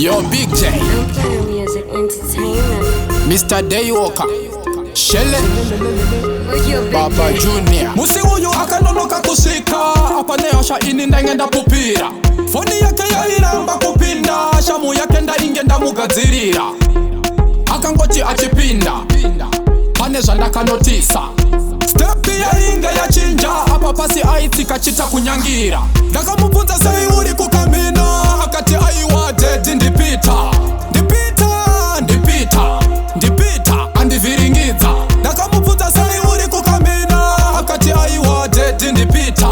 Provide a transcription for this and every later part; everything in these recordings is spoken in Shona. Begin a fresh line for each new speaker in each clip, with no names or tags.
Yo, Big J,
Empire Music Entertainment.
Mr. Daywalker, Shelle,
Your big
Baba Junior.
Musi huyu akanonoka kushika hapa neosha ini ndangenda pupira foni yake yairamba kupinda shamu yake ndaingenda mugadzirira akangoti achipinda pane zvandakanotisa stepi yainge yachinja apa pasi aitika chita kunyangira ndakamubvunza sei uri kukamina akati aiwa dedi ndipita andivhiringidza ndakamubvunza sei uri kukamina akati aiwa dedi ndipita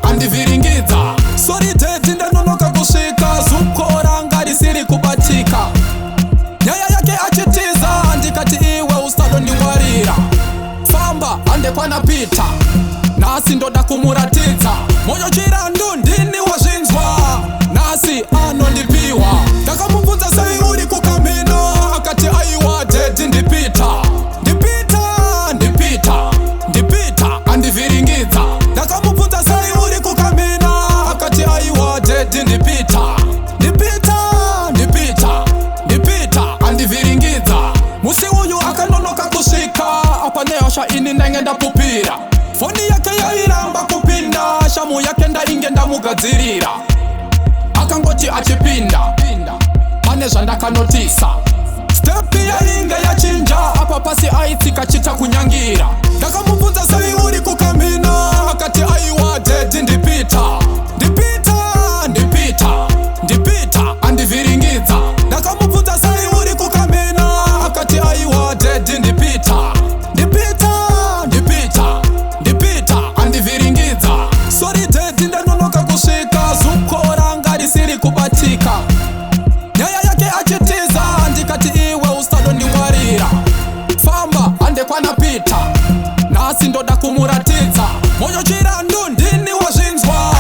andivhiringidza sori dedi ndanonoka kusvika zuko ranga risiri kubatika nyaya yake achitiza ndikati iwe usado ndingwarira famba handekwana pita nasi ndoda kumuratidza moyo chirandu ndini wazvinzwa nasi anondipiwa ndakamubvunza sei uri kukamina akati aiwa dedi ndipita andivhiringidza ndakamubvunza sei uri kukamina akati aiwa dedi ndipita andivhiringidza musi uyu akanonoka kusvika apa neosha ini ndangenda pupira foni yake yairamba kupinda shamu yake ndainge ndamugadzirira akangoti achipinda pane zvandakanotisa stepi yainge yachinja apa pasi aitika chita kunyangira ndakamubvunza sei uri kukamina akati aiwa dedi ndipita andivhiringidza ndakamubvunza sei uri kukamina akati aiwa dedi ndipita andivhiringidza sori dedi ndanonoka kusvika zuko ranga risiri kubatika nyaya yake achitiza ndikati iwe usado ndingwarira famba handekwana pita nasi ndoda kumuratidza moyo chirandu ndini wazvinzwa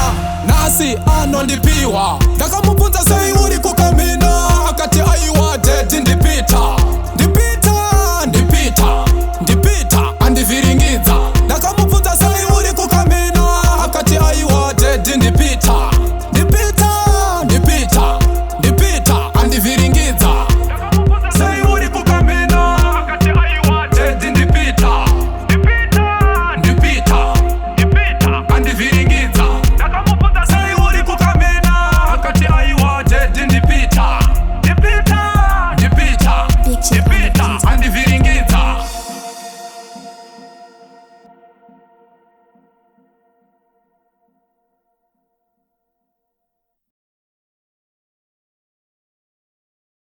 nasi anondipiwa ndakamubvunza sei uri kukamina akati aiwa dedi ndipita andivhiringidza ndakamubvunza sei uri kukamina akati aiwa dedi ndipita